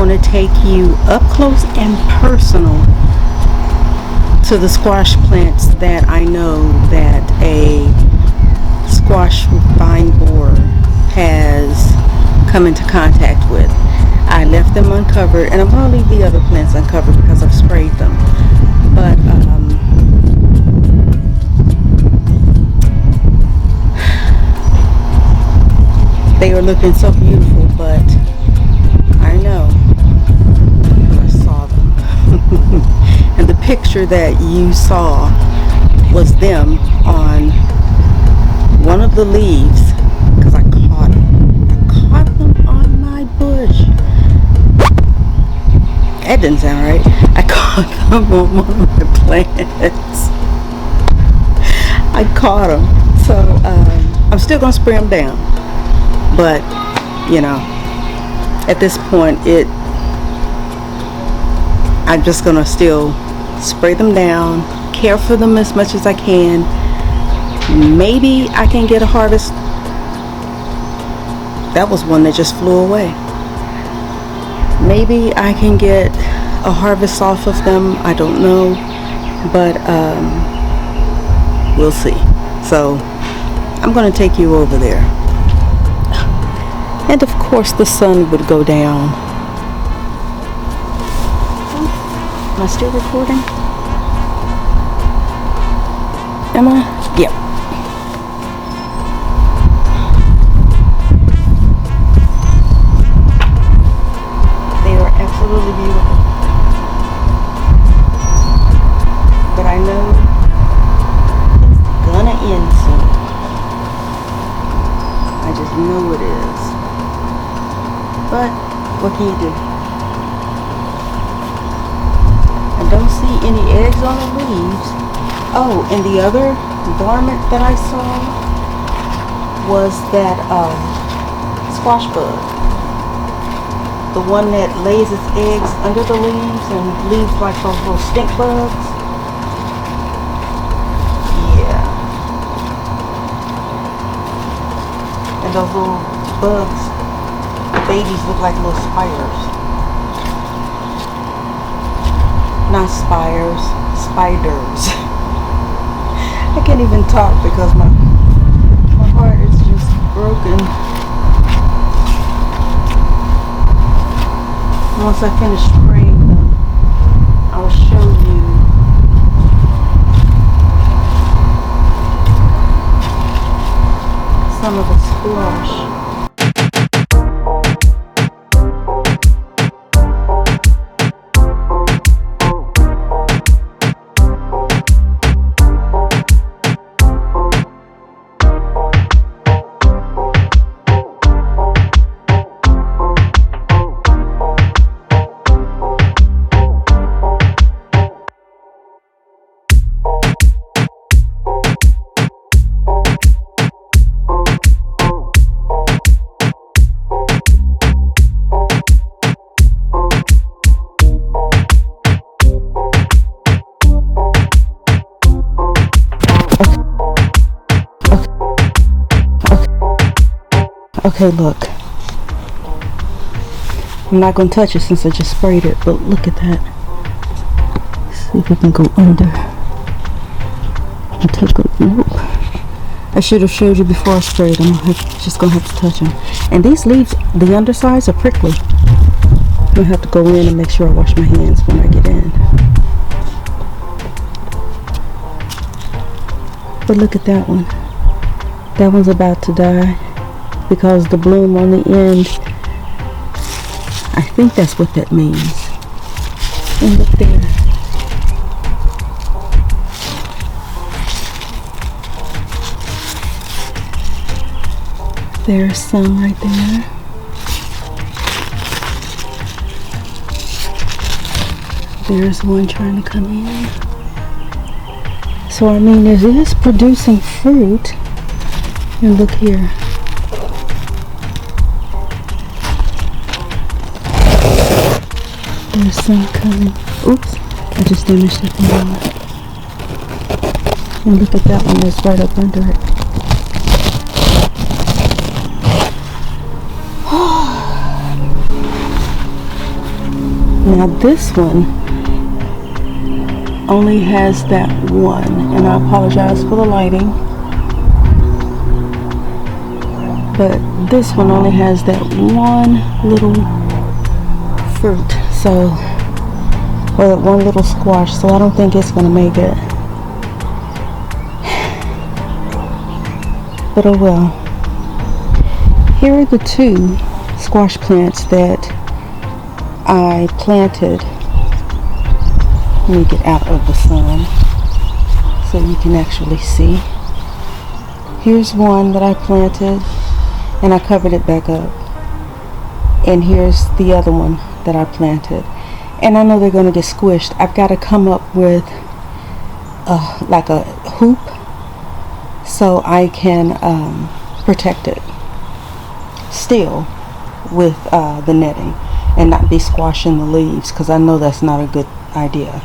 want to take you up close and personal to the squash plants that I know that a squash vine borer has come into contact with. I left them uncovered, and I'm going to leave the other plants uncovered because I've sprayed them. But they are looking so beautiful, but I know because I saw them. And the picture that you saw was them on one of the leaves, because I caught them. I caught them on my bush. That didn't sound right. I caught them on one of my plants. I caught them. So I'm still going to spray them down. But, you know, at this point, I'm just going to still spray them down, care for them as much as I can. Maybe I can get a harvest. That was one that just flew away. Maybe I can get a harvest off of them. I don't know. But we'll see. So I'm going to take you over there. And of course the sun would go down. Am I still recording? Am I? Yep. They are absolutely beautiful. But I know it's gonna end soon. I just know it is. But what can you do? I don't see any eggs on the leaves. Oh, and the other varmint that I saw was that squash bug. The one that lays its eggs under the leaves and leaves like those little stink bugs. Yeah. And those little bugs, babies look like little spiders. Not spiders, spiders. I can't even talk because my heart is just broken. Once I finish spraying them, I'll show you some of the squash. Okay, look. I'm not going to touch it since I just sprayed it, but look at that. See if we can go under. And take a look. I should have showed you before I sprayed them. I'm just going to have to touch them. And these leaves, the undersides are prickly. I'm going to have to go in and make sure I wash my hands when I get in. But look at that one. That one's about to die because the bloom on the end, I think that's what that means. And look there. There's some right there. There's one trying to come in. So I mean, it is producing fruit. And look here. There's some coming. Oops, I just damaged it. And look at that one that's right up under it. Now this one only has that one, and I apologize for the lighting, but this one only has that one little fruit, so, or that one little squash, so I don't think it's gonna make it. But oh well. Here are the two squash plants that I planted. Let me get out of the sun so you can actually see. Here's one that I planted and I covered it back up. And here's the other one that I planted. And I know they're going to get squished. I've got to come up with like a hoop so I can protect it still with the netting and not be squashing the leaves, because I know that's not a good idea.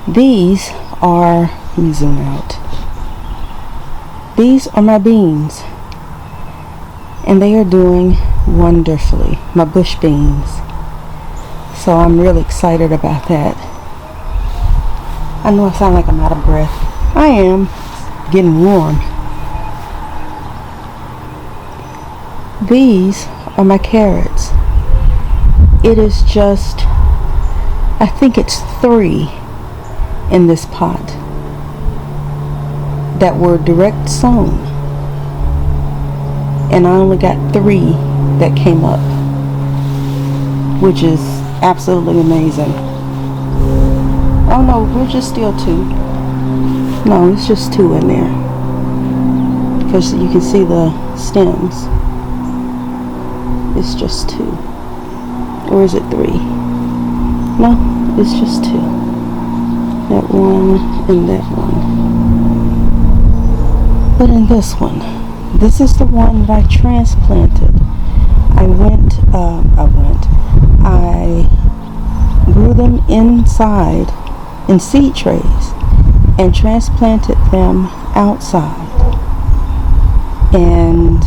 These are, let me zoom out. These are my beans, and they are doing wonderfully, my bush beans. So I'm really excited about that. I know I sound like I'm out of breath. I am. It's getting warm. These are my carrots. It is just, I think it's 3 in this pot that were direct sown, and I only got 3 that came up, which is absolutely amazing. Oh no, we're just still 2. No, it's just 2 in there, because you can see the stems. It's just 2. Or is it 3? No, it's just 2. That one and that one. But in this one, this is the one that I transplanted. I grew them inside in seed trays and transplanted them outside. And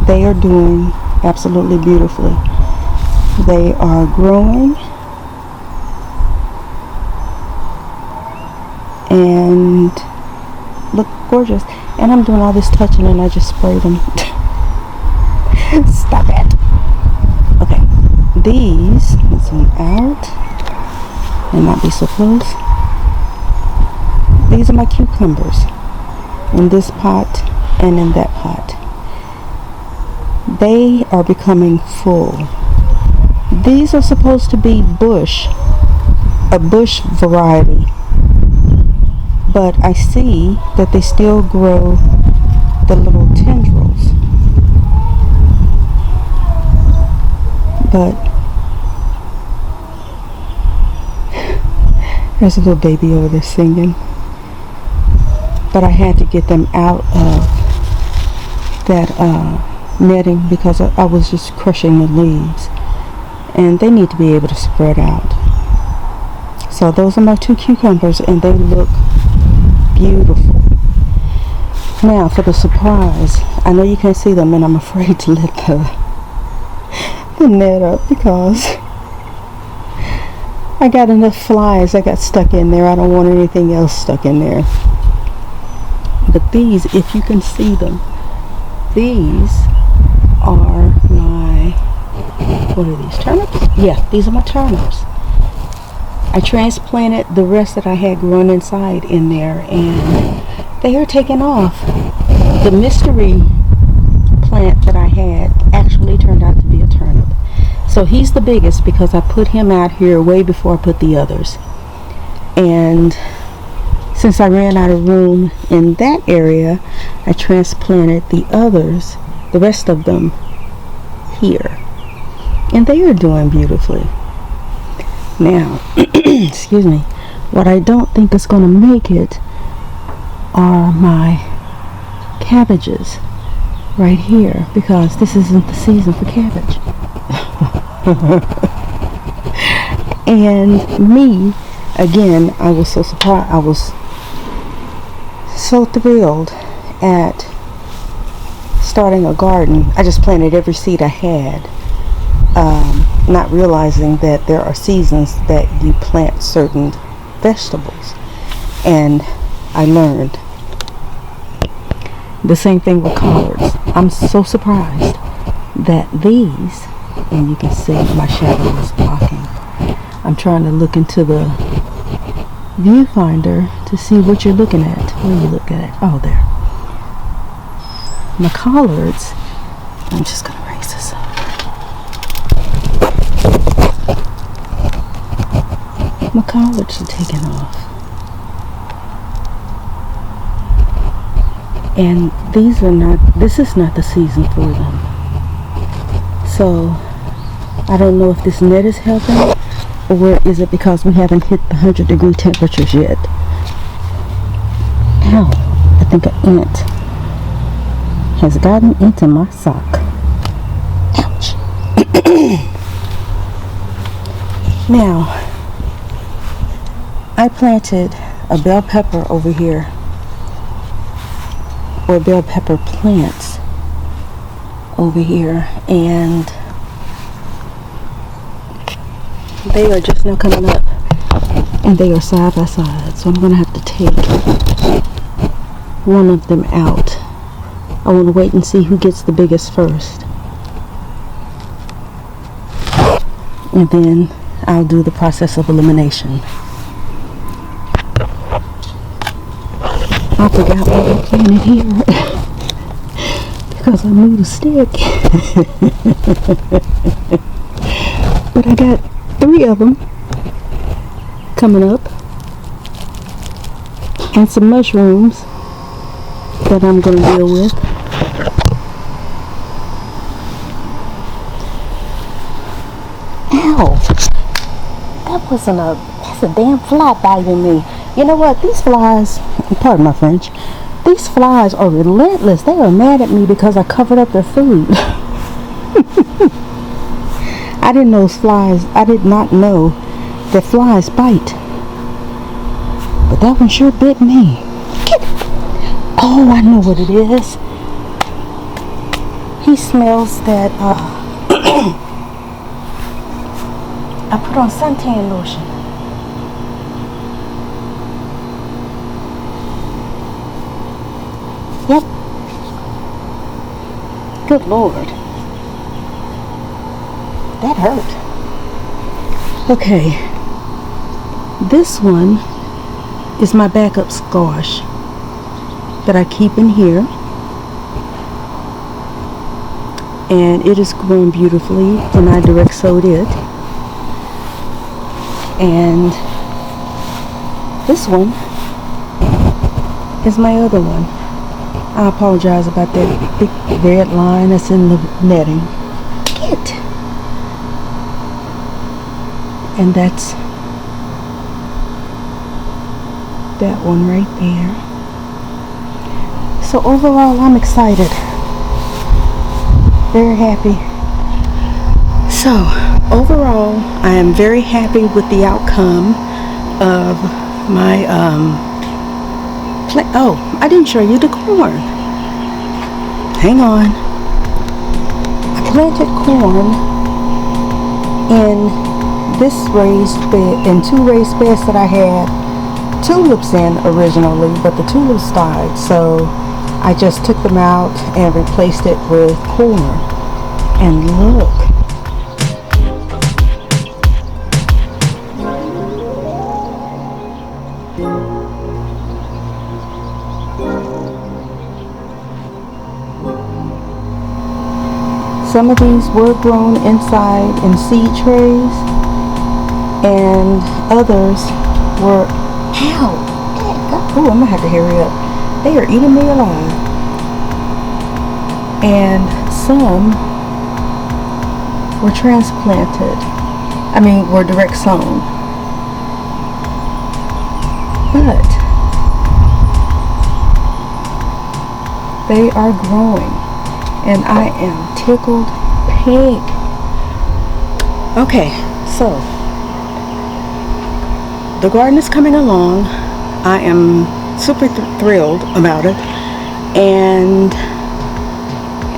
they are doing absolutely beautifully. They are growing and look gorgeous. And I'm doing all this touching and I just sprayed them. Stop it. Okay, these, let's zoom out and not be so close. These are my cucumbers in this pot and in that pot. They are becoming full. These are supposed to be a bush variety, but I see that they still grow the little tendrils. But there's a little baby over there singing. But I had to get them out of that netting because I was just crushing the leaves, and they need to be able to spread out. So those are my 2 cucumbers, and they look beautiful. Now for the surprise, I know you can't see them, and I'm afraid to let the net up because I got enough flies that got stuck in there. I don't want anything else stuck in there. But these, if you can see them, these are my, what are these, turnips? Yeah, these are my turnips. I transplanted the rest that I had grown inside in there, and they are taking off. The mystery plant that I had actually turned out to be a turnip. So he's the biggest because I put him out here way before I put the others. And since I ran out of room in that area, I transplanted the others, the rest of them, here. And they are doing beautifully. Now, excuse me, what I don't think is going to make it are my cabbages right here, because this isn't the season for cabbage. And me, again, I was so surprised, I was so thrilled at starting a garden. I just planted every seed I had not realizing that there are seasons that you plant certain vegetables. And I learned the same thing with collards. I'm so surprised that these, and you can see my shadow is blocking. I'm trying to look into the viewfinder to see what you're looking at. Where are you looking at? Oh, there. My collards, I'm just going to raise this up. My collards are taken off. And this is not the season for them. So, I don't know if this net is helping, or is it because we haven't hit the 100-degree temperatures yet. Ow, I think an ant has gotten into my sock. Ouch. Now, I planted a bell pepper over here, or bell pepper plants over here, and they are just now coming up, and they are side by side, so I'm going to have to take one of them out. I want to wait and see who gets the biggest first, and then I'll do the process of elimination. I forgot what I planted here because I moved a stick. But I got 3 of them coming up, and some mushrooms that I'm going to deal with. Ow! That's a damn fly biting me. You know what? These flies, pardon my French, these flies are relentless. They are mad at me because I covered up their food. I did not know that flies bite. But that one sure bit me. Oh, I know what it is. He smells that, I put on suntan lotion. Yep. Good Lord. That hurt. Okay. This one is my backup squash that I keep in here. And it is growing beautifully, and I direct sowed it. And this one is my other one. I apologize about that big red line that's in the netting. And that's that one right there. So overall, I'm excited. Very happy. So overall, I am very happy with the outcome of my oh, I didn't show you the corn. Hang on. I planted corn in this raised bed, in 2 raised beds that I had tulips in originally, but the tulips died, so I just took them out and replaced it with corn. And look. Some of these were grown inside in seed trays, and others were, ow, oh, I'm gonna have to hurry up. They are eating me alive. And some were transplanted. Were direct sown. But they are growing, and I am tickled pink. Okay, so the garden is coming along. I am super thrilled about it, and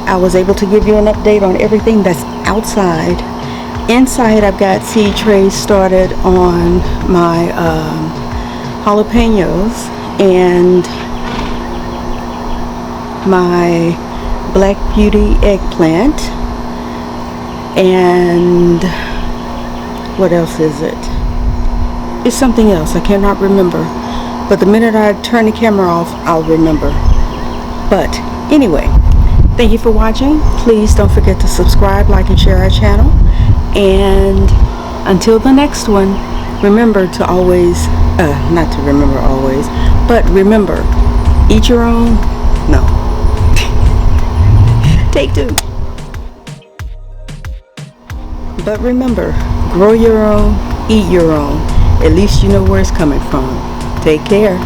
I was able to give you an update on everything that's outside. Inside, I've got seed trays started on my jalapenos and my Black Beauty eggplant, and what else is it? It's something else. I cannot remember. But the minute I turn the camera off, I'll remember. But anyway, thank you for watching. Please don't forget to subscribe, like, and share our channel. And until the next one, remember to always, not to remember always, but remember, eat your own, no. Take two. But remember, grow your own, eat your own. At least you know where it's coming from. Take care.